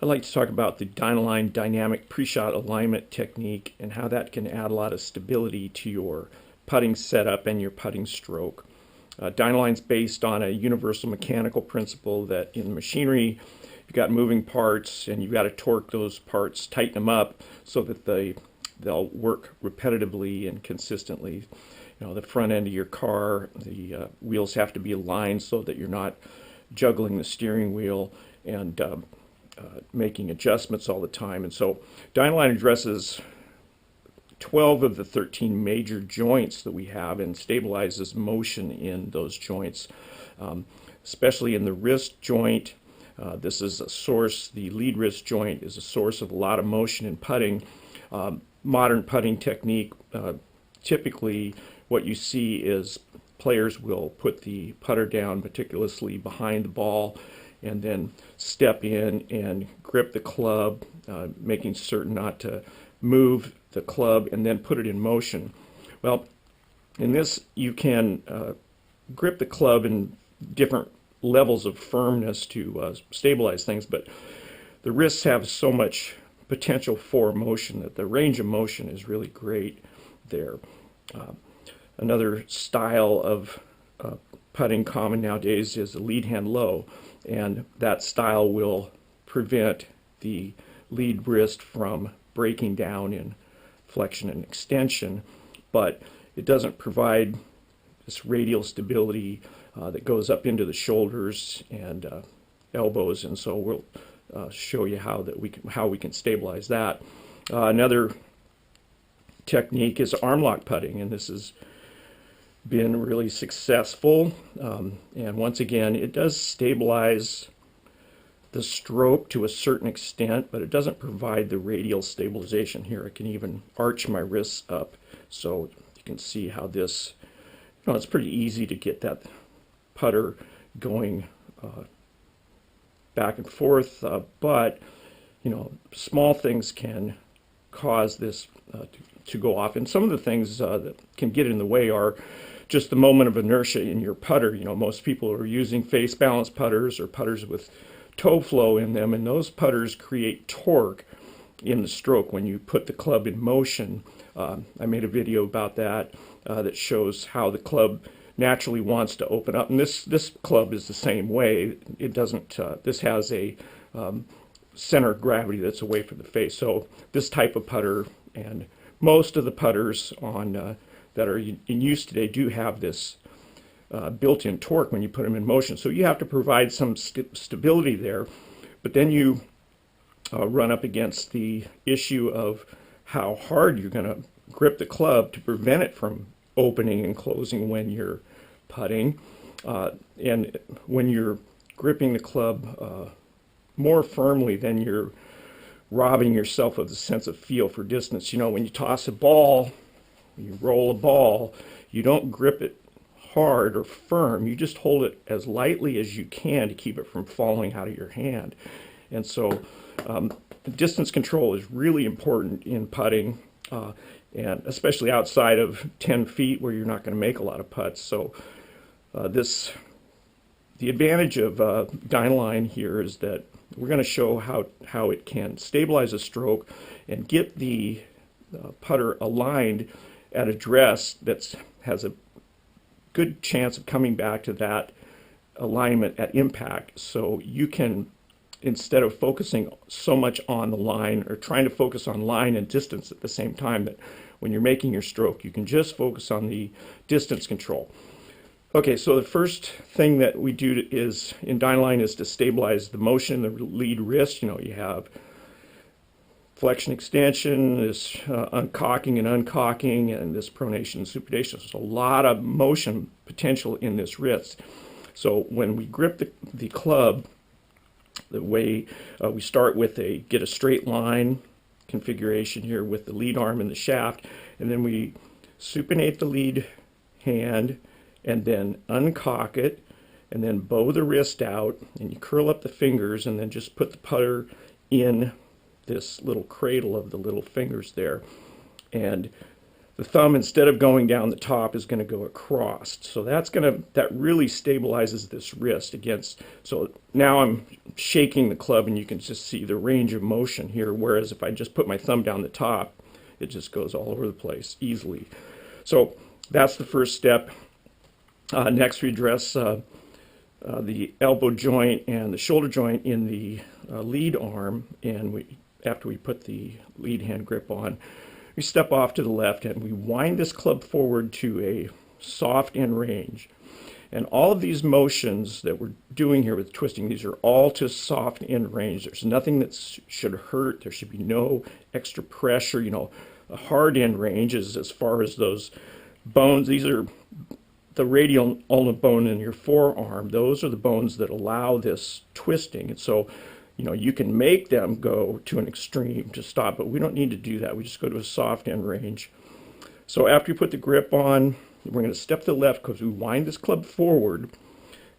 I'd like to talk about the Dynaline dynamic pre-shot alignment technique and how that can add a lot of stability to your putting setup and your putting stroke. Dynaline's based on a universal mechanical principle that in machinery you've got moving parts and you've got to torque those parts, tighten them up so that they'll work repetitively and consistently. You know, the front end of your car, the wheels have to be aligned so that you're not juggling the steering wheel and making adjustments all the time. And so Dynaline addresses 12 of the 13 major joints that we have and stabilizes motion in those joints, especially in the wrist joint. This is a source, the lead wrist joint is a source of a lot of motion in putting. Modern putting technique, typically what you see is players will put the putter down meticulously behind the ball and then step in and grip the club, making certain not to move the club and then put it in motion. Well, in this you can grip the club in different levels of firmness to stabilize things, but the wrists have so much potential for motion that the range of motion is really great there. Another style of putting common nowadays is a lead hand low, and that style will prevent the lead wrist from breaking down in flexion and extension, but it doesn't provide this radial stability that goes up into the shoulders and elbows, and so we'll show you how we can stabilize that. Another technique is arm lock putting, and this has been really successful. And once again, it does stabilize the stroke to a certain extent, but it doesn't provide the radial stabilization. Here I can even arch my wrists up so you can see how this, it's pretty easy to get that putter going back and forth, but small things can cause this to go off, and some of the things that can get in the way are just the moment of inertia in your putter. Most people are using face balance putters or putters with toe flow in them, and those putters create torque in the stroke when you put the club in motion. I made a video about that that shows how the club naturally wants to open up, and this club is the same way. It doesn't. This has a center of gravity that's away from the face. So this type of putter and most of the putters on that are in use today do have this built-in torque when you put them in motion. So you have to provide some stability there, but then you run up against the issue of how hard you're going to grip the club to prevent it from opening and closing when you're putting. And when you're gripping the club more firmly, then you're robbing yourself of the sense of feel for distance. When you toss a ball, you roll a ball, you don't grip it hard or firm, you just hold it as lightly as you can to keep it from falling out of your hand. And so distance control is really important in putting, and especially outside of 10 feet where you're not going to make a lot of putts. So the advantage of Dynaline here is that we're going to show how it can stabilize a stroke and get the putter aligned at a dress that has a good chance of coming back to that alignment at impact. So you can, instead of focusing so much on the line or trying to focus on line and distance at the same time, that when you're making your stroke, you can just focus on the distance control. Okay, so the first thing that we do is in Dynaline is to stabilize the motion in the lead wrist. You have flexion extension, this uncocking and uncocking, and this pronation and supination. There's a lot of motion potential in this wrist. So when we grip the club, the way we start with get a straight line configuration here with the lead arm and the shaft, and then we supinate the lead hand and then uncock it and then bow the wrist out, and you curl up the fingers and then just put the putter in this little cradle of the little fingers there. And the thumb, instead of going down the top, is going to go across. So that really stabilizes this wrist against. So now I'm shaking the club and you can just see the range of motion here, whereas if I just put my thumb down the top, it just goes all over the place easily. So that's the first step. Next we address the elbow joint and the shoulder joint in the lead arm, and after we put the lead hand grip on, we step off to the left and we wind this club forward to a soft end range. And all of these motions that we're doing here with twisting, these are all to soft end range. There's nothing that should hurt. There should be no extra pressure. You know, a hard end range is as far as those bones. These are the radial ulnar bone in your forearm. Those are the bones that allow this twisting. And so, you know, you can make them go to an extreme to stop, but we don't need to do that. We just go to a soft end range. So after you put the grip on, we're going to step to the left because we wind this club forward,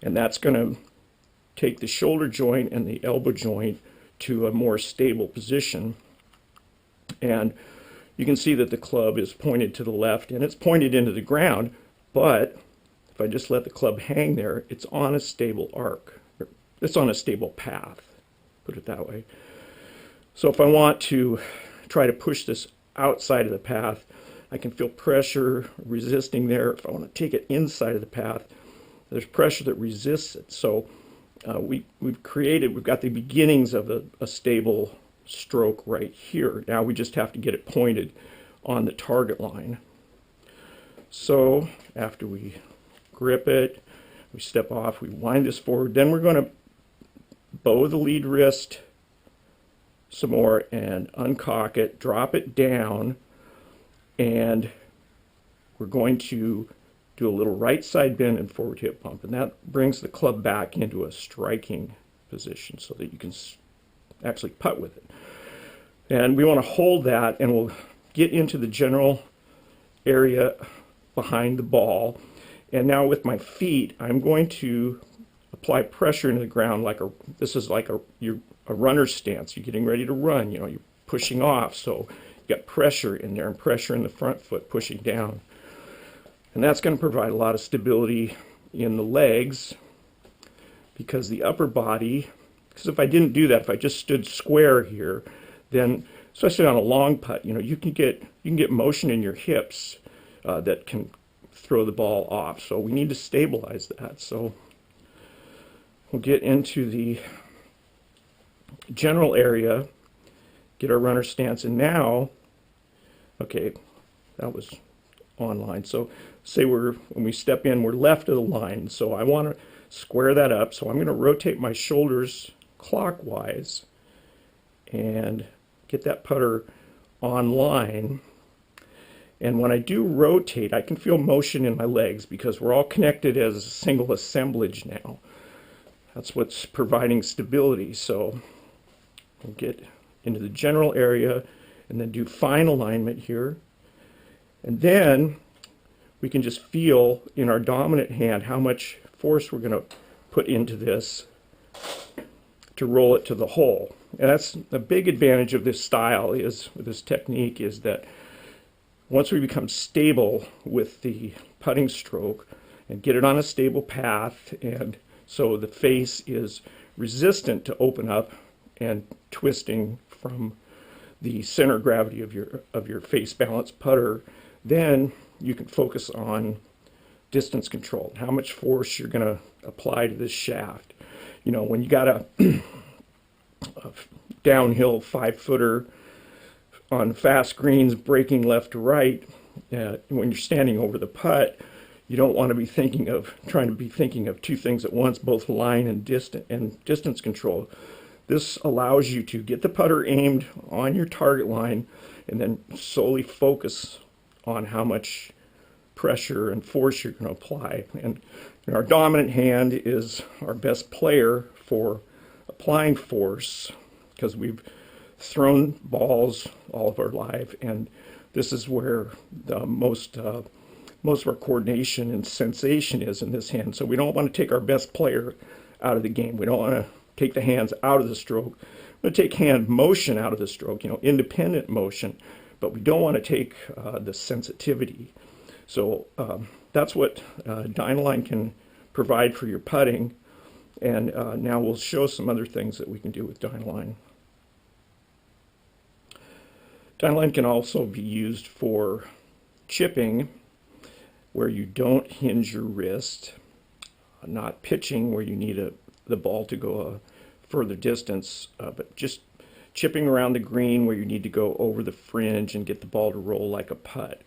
and that's going to take the shoulder joint and the elbow joint to a more stable position. And you can see that the club is pointed to the left and it's pointed into the ground, but if I just let the club hang there, it's on a stable arc. It's on a stable path, put it that way. So if I want to try to push this outside of the path, I can feel pressure resisting there. If I want to take it inside of the path, there's pressure that resists it. So we've got the beginnings of a stable stroke right here. Now we just have to get it pointed on the target line. So after we grip it, we step off, we wind this forward, then we're going to bow the lead wrist some more and uncock it, drop it down, and we're going to do a little right side bend and forward hip pump, and that brings the club back into a striking position so that you can actually putt with it. And we want to hold that, and we'll get into the general area behind the ball. And now with my feet, I'm going to apply pressure into the ground this is like a runner's stance. You're getting ready to run, you know, you're pushing off, so you got pressure in there and pressure in the front foot pushing down. And that's going to provide a lot of stability in the legs, because the upper body, because if I didn't do that, if I just stood square here, then especially on a long putt, you know, you can get motion in your hips that can throw the ball off. So we need to stabilize that. So we'll get into the general area, get our runner stance, and now, okay, that was on line. So say when we step in, we're left of the line. So I want to square that up. So I'm going to rotate my shoulders clockwise and get that putter on line. And when I do rotate, I can feel motion in my legs because we're all connected as a single assemblage now. That's what's providing stability. So we'll get into the general area and then do fine alignment here. And then we can just feel in our dominant hand how much force we're going to put into this to roll it to the hole. And that's a big advantage of this style, this technique, is that once we become stable with the putting stroke and get it on a stable path, and so the face is resistant to open up and twisting from the center of gravity of your face balanced putter, then you can focus on distance control, how much force you're going to apply to this shaft. You know, when you got a downhill 5-footer on fast greens breaking left to right, when you're standing over the putt, you don't want to be trying to be thinking of two things at once, both line and distance control. This allows you to get the putter aimed on your target line and then solely focus on how much pressure and force you're going to apply. And our dominant hand is our best player for applying force, because we've thrown balls all of our life, and this is where the most of our coordination and sensation is in this hand. So we don't want to take our best player out of the game. We don't want to take the hands out of the stroke. We want to take hand motion out of the stroke, you know, independent motion, but we don't want to take the sensitivity. So that's what Dynaline can provide for your putting. And now we'll show some other things that we can do with Dynaline. Dynaline can also be used for chipping, where you don't hinge your wrist, not pitching where you need the ball to go a further distance, but just chipping around the green where you need to go over the fringe and get the ball to roll like a putt.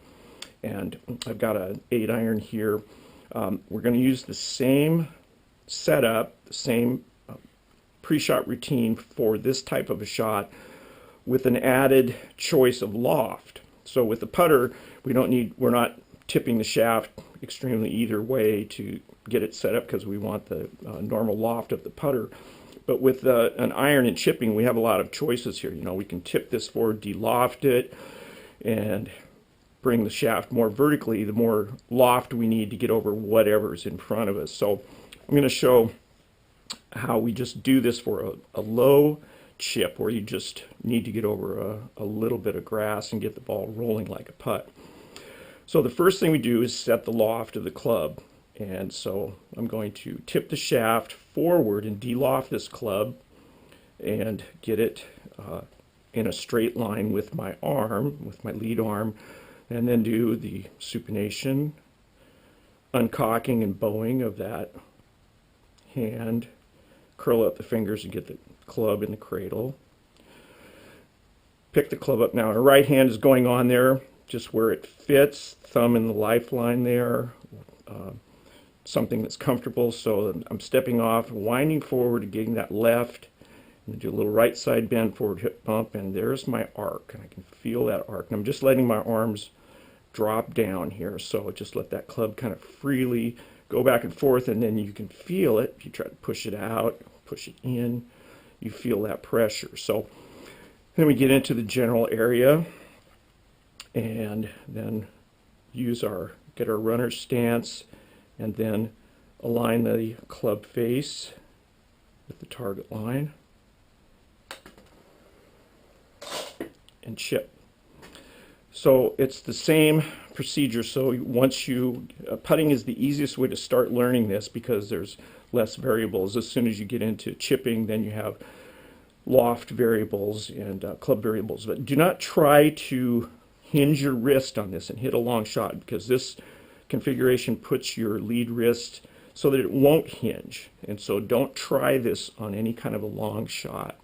And I've got an 8-iron here. We're going to use the same setup, the same pre-shot routine for this type of a shot with an added choice of loft. So with the putter, we're not tipping the shaft extremely either way to get it set up because we want the normal loft of the putter. But with an iron and chipping, we have a lot of choices here. You know, we can tip this forward, de-loft it, and bring the shaft more vertically, the more loft we need to get over whatever's in front of us. So I'm going to show how we just do this for a low chip where you just need to get over a little bit of grass and get the ball rolling like a putt. So the first thing we do is set the loft of the club. And so I'm going to tip the shaft forward and de-loft this club and get it in a straight line with my arm, with my lead arm, and then do the supination, uncocking and bowing of that hand, curl up the fingers and get the club in the cradle. Pick the club up now. Our right hand is going on there, just where it fits, thumb in the lifeline there, something that's comfortable. So I'm stepping off, winding forward, getting that left, and do a little right side bend, forward hip bump, and there's my arc. And I can feel that arc. And I'm just letting my arms drop down here. So just let that club kind of freely go back and forth, and then you can feel it. If you try to push it out, push it in, you feel that pressure. So then we get into the general area and then get our runner's stance and then align the club face with the target line and chip. So it's the same procedure. So once putting is the easiest way to start learning this because there's less variables. As soon as you get into chipping, then you have loft variables and club variables. But do not try to hinge your wrist on this and hit a long shot, because this configuration puts your lead wrist so that it won't hinge. And so don't try this on any kind of a long shot.